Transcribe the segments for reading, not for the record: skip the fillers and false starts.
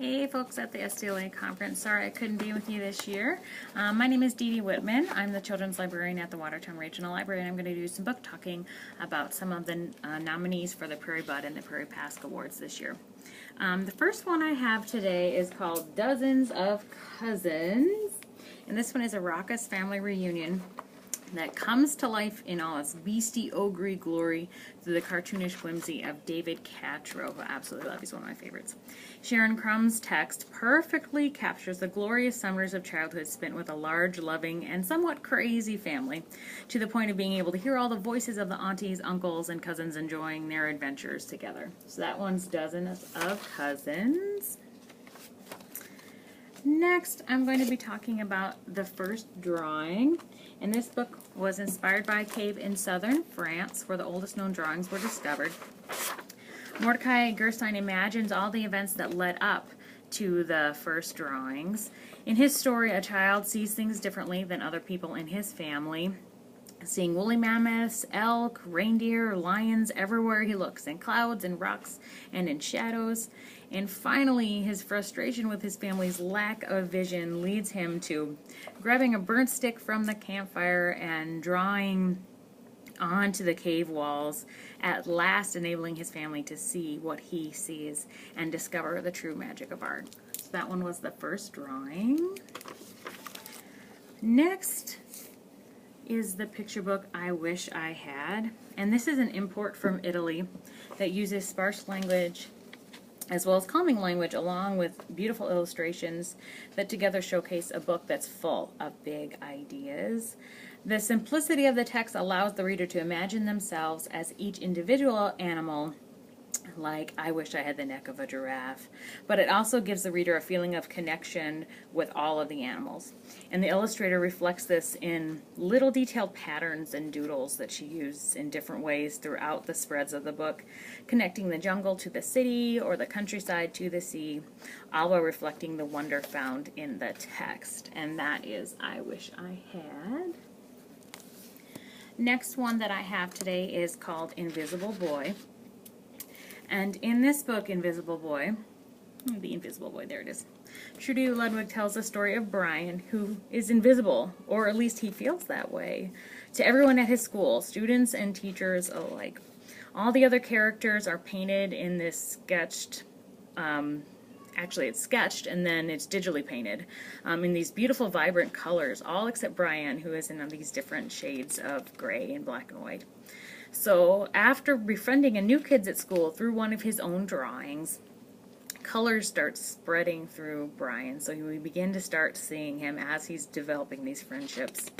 Hey folks at the SDLA conference. Sorry I couldn't be with you this year. My name is Dee Dee Whitman. I'm the children's librarian at the Watertown Regional Library, and I'm going to do some book talking about some of the nominees for the Prairie Bud and the Prairie Pask Awards this year. The first one I have today is called Dozens of Cousins, and this one is a raucous family reunion that comes to life in all its beastie ogre glory through the cartoonish whimsy of David Catrow, who I absolutely love. He's one of my favorites. Sharon Crum's text perfectly captures the glorious summers of childhood spent with a large, loving, and somewhat crazy family, to the point of being able to hear all the voices of the aunties, uncles, and cousins enjoying their adventures together. So that one's Dozens of Cousins. Next, I'm going to be talking about The First Drawing. And this book was inspired by a cave in southern France where the oldest known drawings were discovered. Mordecai Gerstein imagines all the events that led up to the first drawings. In his story, a child sees things differently than other people in his family, seeing woolly mammoths, elk, reindeer, lions everywhere he looks, in clouds, in rocks, and in shadows. And finally, his frustration with his family's lack of vision leads him to grabbing a burnt stick from the campfire and drawing onto the cave walls, at last enabling his family to see what he sees and discover the true magic of art. So that one was The First Drawing. Next is the picture book I Wish I Had, and this is an import from Italy that uses sparse language as well as calming language along with beautiful illustrations that together showcase a book that's full of big ideas. The simplicity of the text allows the reader to imagine themselves as each individual animal, like I wish I had the neck of a giraffe, but it also gives the reader a feeling of connection with all of the animals. And the illustrator reflects this in little detailed patterns and doodles that she uses in different ways throughout the spreads of the book, connecting the jungle to the city or the countryside to the sea, all while reflecting the wonder found in the text. And that is I Wish I Had. Next one that I have today is called Invisible Boy. And in this book, Invisible Boy, the Invisible Boy, there it is, Trudy Ludwig tells the story of Brian, who is invisible, or at least he feels that way, to everyone at his school, students and teachers alike. All the other characters are painted in this sketched, actually it's sketched and then it's digitally painted in these beautiful vibrant colors, all except Brian, who is in these different shades of gray and black and white. So after befriending a new kids at school through one of his own drawings, colors start spreading through Brian. So we begin to start seeing him as he's developing these friendships.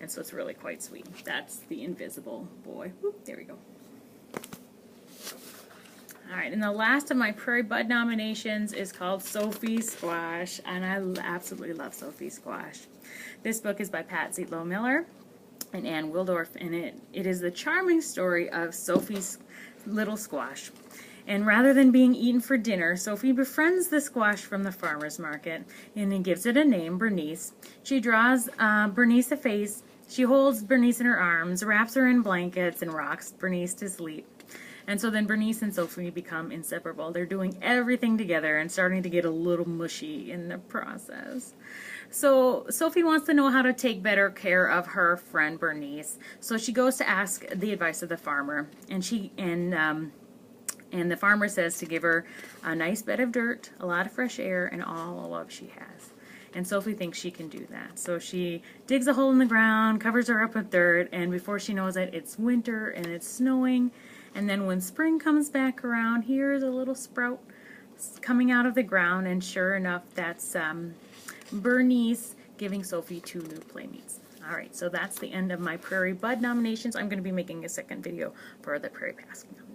And so it's really quite sweet. That's the Invisible Boy. Whoop, there we go. Alright, and the last of my Prairie Bud nominations is called Sophie Squash, and I absolutely love Sophie Squash. This book is by Pat Zietlow Miller and Ann Wildorf, and it is the charming story of Sophie's little squash. And rather than being eaten for dinner, Sophie befriends the squash from the farmer's market and then gives it a name, Bernice. She draws Bernice a face. She holds Bernice in her arms, wraps her in blankets, and rocks Bernice to sleep. And so then Bernice and Sophie become inseparable. They're doing everything together and starting to get a little mushy in the process. So Sophie wants to know how to take better care of her friend Bernice. So she goes to ask the advice of the farmer, and the farmer says to give her a nice bed of dirt, a lot of fresh air, and all the love she has. And Sophie thinks she can do that. So she digs a hole in the ground, covers her up with dirt, and before she knows it, it's winter and it's snowing. And then when spring comes back around, here's a little sprout coming out of the ground, and sure enough, that's Bernice giving Sophie 2 new playmates. Alright, so that's the end of my Prairie Bud nominations. I'm going to be making a second video for the Prairie Pask nominations.